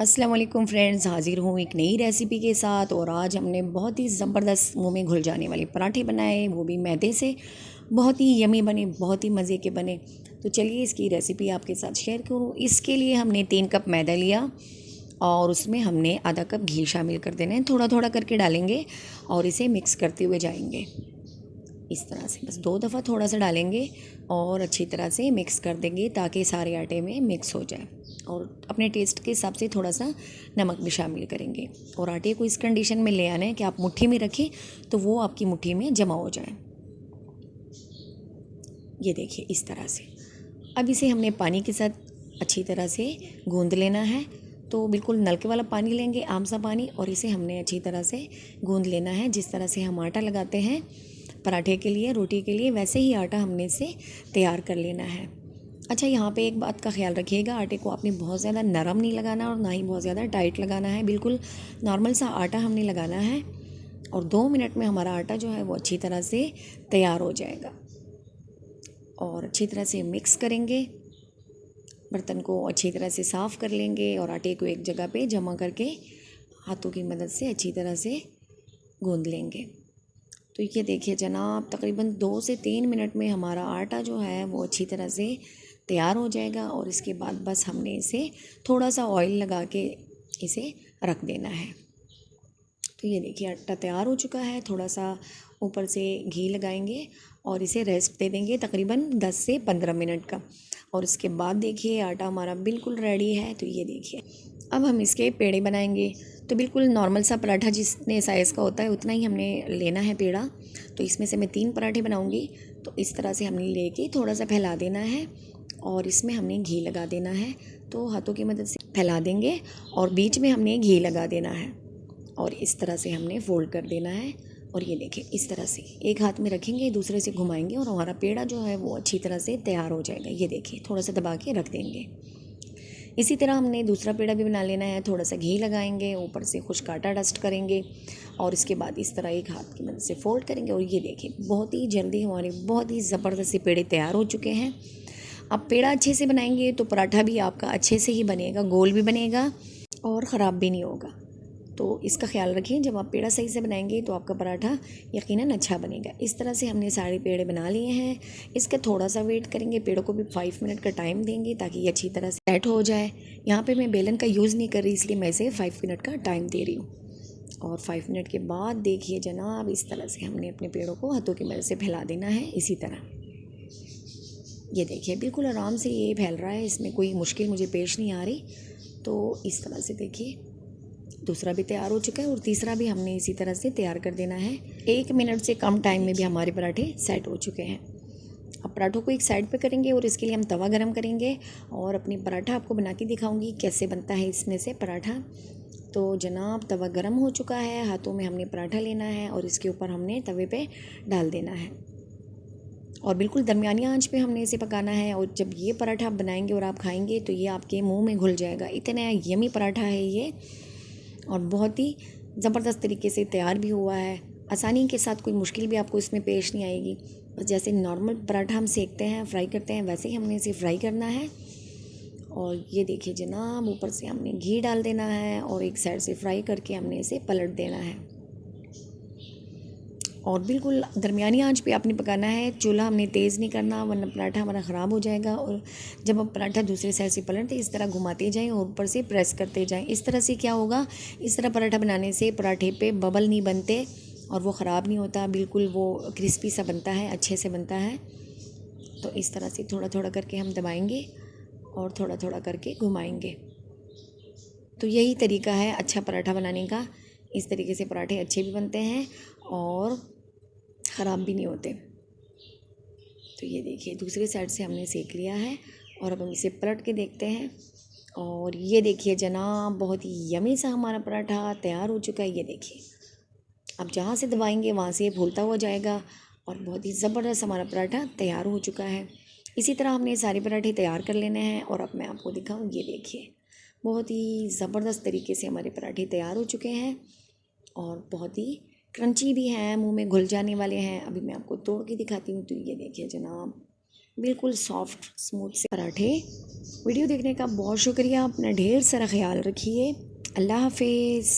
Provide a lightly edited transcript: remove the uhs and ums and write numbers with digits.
अस्सलाम वालेकुम फ्रेंड्स, हाज़िर हूँ एक नई रेसिपी के साथ। और आज हमने बहुत ही ज़बरदस्त मुंह में घुल जाने वाले पराठे बनाए, वो भी मैदे से। बहुत ही यमी बने, बहुत ही मज़े के बने। तो चलिए इसकी रेसिपी आपके साथ शेयर करूँ। इसके लिए हमने 3 कप मैदा लिया और उसमें हमने आधा कप घी शामिल कर देना है। थोड़ा थोड़ा करके डालेंगे और इसे मिक्स करते हुए जाएंगे। इस तरह से बस 2 दफ़ा थोड़ा सा डालेंगे और अच्छी तरह से मिक्स कर देंगे ताकि सारे आटे में मिक्स हो जाए। और अपने टेस्ट के हिसाब से थोड़ा सा नमक भी शामिल करेंगे। और आटे को इस कंडीशन में ले आना है कि आप मुट्ठी में रखें तो वो आपकी मुट्ठी में जमा हो जाए। ये देखिए इस तरह से। अब इसे हमने पानी के साथ अच्छी तरह से गूंद लेना है। तो बिल्कुल नलके वाला पानी लेंगे, आम सा पानी, और इसे हमने अच्छी तरह से गूंद लेना है। जिस तरह से हम आटा लगाते हैं पराठे के लिए, रोटी के लिए, वैसे ही आटा हमने इसे तैयार कर लेना है। अच्छा, यहाँ पे एक बात का ख्याल रखिएगा, आटे को आपने बहुत ज़्यादा नरम नहीं लगाना और ना ही बहुत ज़्यादा टाइट लगाना है। बिल्कुल नॉर्मल सा आटा हमने लगाना है और 2 मिनट में हमारा आटा जो है वो अच्छी तरह से तैयार हो जाएगा। और अच्छी तरह से मिक्स करेंगे, बर्तन को अच्छी तरह से साफ़ कर लेंगे और आटे को एक जगह पे जमा करके हाथों की मदद से अच्छी तरह से गूंद लेंगे। तो ये देखिए जनाब, तकरीबन 2 से 3 मिनट में हमारा आटा जो है वो अच्छी तरह से तैयार हो जाएगा। और इसके बाद बस हमने इसे थोड़ा सा ऑयल लगा के इसे रख देना है। तो ये देखिए आटा तैयार हो चुका है। थोड़ा सा ऊपर से घी लगाएंगे और इसे रेस्ट दे देंगे तकरीबन 10 से 15 मिनट का। और इसके बाद देखिए आटा हमारा बिल्कुल रेडी है। तो ये देखिए अब हम इसके पेड़े बनाएंगे। तो बिल्कुल नॉर्मल सा पराठा जितने साइज़ का होता है उतना ही हमने लेना है पेड़ा। तो इसमें से मैं 3 पराठे बनाऊंगी। तो इस तरह से हमने लेके थोड़ा सा फैला देना है और इसमें हमने घी लगा देना है। तो हाथों की मदद से फैला देंगे और बीच में हमने घी लगा देना है और इस तरह से हमने फोल्ड कर देना है। और ये देखिए इस तरह से एक हाथ में रखेंगे, दूसरे से घुमाएंगे और हमारा पेड़ा जो है वो अच्छी तरह से तैयार हो जाएगा। ये देखिए थोड़ा सा दबा के रख देंगे। इसी तरह हमने दूसरा पेड़ा भी बना लेना है। थोड़ा सा घी लगाएंगे, ऊपर से खुश्क आटा डस्ट करेंगे और इसके बाद इस तरह एक हाथ की मदद से फोल्ड करेंगे। और ये देखिए बहुत ही जल्दी हमारे बहुत ही ज़बरदस्त से पेड़े तैयार हो चुके हैं। अब पेड़ा अच्छे से बनाएंगे तो पराठा भी आपका अच्छे से ही बनेगा, गोल भी बनेगा और ख़राब भी नहीं होगा। तो इसका ख्याल रखिए, जब आप पेड़ा सही से बनाएंगे तो आपका पराठा यकीनन अच्छा बनेगा। इस तरह से हमने सारे पेड़े बना लिए हैं। इसका थोड़ा सा वेट करेंगे, पेड़ों को भी 5 मिनट का टाइम देंगे ताकि ये अच्छी तरह से सेट हो जाए। यहाँ पे मैं बेलन का यूज़ नहीं कर रही, इसलिए मैं इसे 5 मिनट का टाइम दे रही हूँ। और 5 मिनट के बाद देखिए जनाब, इस तरह से हमने अपने पेड़ों को हाथों की मदद से फैला देना है। इसी तरह ये देखिए बिल्कुल आराम से ये फैल रहा है, इसमें कोई मुश्किल मुझे पेश नहीं आ रही। तो इस तरह से देखिए दूसरा भी तैयार हो चुका है और तीसरा भी हमने इसी तरह से तैयार कर देना है। 1 मिनट से कम टाइम में भी हमारे पराठे सेट हो चुके हैं। अब पराठों को एक साइड पे करेंगे और इसके लिए हम तवा गरम करेंगे और अपनी पराठा आपको बना के दिखाऊंगी कैसे बनता है इसमें से पराठा। तो जनाब तवा गरम हो चुका है, हाथों में हमने पराठा लेना है और इसके ऊपर हमने तवे पे डाल देना है और बिल्कुल दरमियानी आंच पे हमने इसे पकाना है। और जब ये पराठा आप बनाएंगे और आप खाएंगे तो ये आपके मुंह में घुल जाएगा। इतना यमी पराठा है ये और बहुत ही ज़बरदस्त तरीके से तैयार भी हुआ है। आसानी के साथ कोई मुश्किल भी आपको इसमें पेश नहीं आएगी। बस जैसे नॉर्मल पराठा हम सेकते हैं, फ्राई करते हैं, वैसे ही हमने इसे फ्राई करना है। और ये देखिए जनाब, ऊपर से हमने घी डाल देना है और एक साइड से फ्राई करके हमने इसे पलट देना है और बिल्कुल दरमियानी आंच पे आपने पकाना है। चूल्हा हमने तेज़ नहीं करना वरना पराठा हमारा ख़राब हो जाएगा। और जब आप पराठा दूसरे साइड से पलटते इस तरह घुमाते जाएं और ऊपर से प्रेस करते जाएं। इस तरह से क्या होगा, इस तरह पराठा बनाने से पराठे पे बबल नहीं बनते और वो ख़राब नहीं होता, बिल्कुल वो क्रिस्पी सा बनता है, अच्छे से बनता है। तो इस तरह से थोड़ा थोड़ा करके हम दबाएँगे और थोड़ा थोड़ा करके घुमाएँगे। तो यही तरीका है अच्छा पराठा बनाने का। इस तरीके से पराठे अच्छे भी बनते हैं और ख़राब भी नहीं होते। तो ये देखिए दूसरी साइड से हमने सेक लिया है और अब हम इसे पलट के देखते हैं। और ये देखिए जनाब, बहुत ही यमी सा हमारा पराठा तैयार हो चुका है। ये देखिए अब जहाँ से दबाएंगे वहाँ से ये फूलता हुआ जाएगा और बहुत ही ज़बरदस्त हमारा पराठा तैयार हो चुका है। इसी तरह हमने सारे पराठे तैयार कर लेने हैं और अब मैं आपको दिखाऊँ। ये देखिए बहुत ही ज़बरदस्त तरीके से हमारे पराठे तैयार हो चुके हैं और बहुत ही क्रंची भी हैं, मुंह में घुल जाने वाले हैं। अभी मैं आपको तोड़ के दिखाती हूँ। तो ये देखिए जनाब, बिल्कुल सॉफ्ट स्मूथ से पराठे। वीडियो देखने का बहुत शुक्रिया। अपना ढेर सारा ख्याल रखिए। अल्लाह हाफिज़।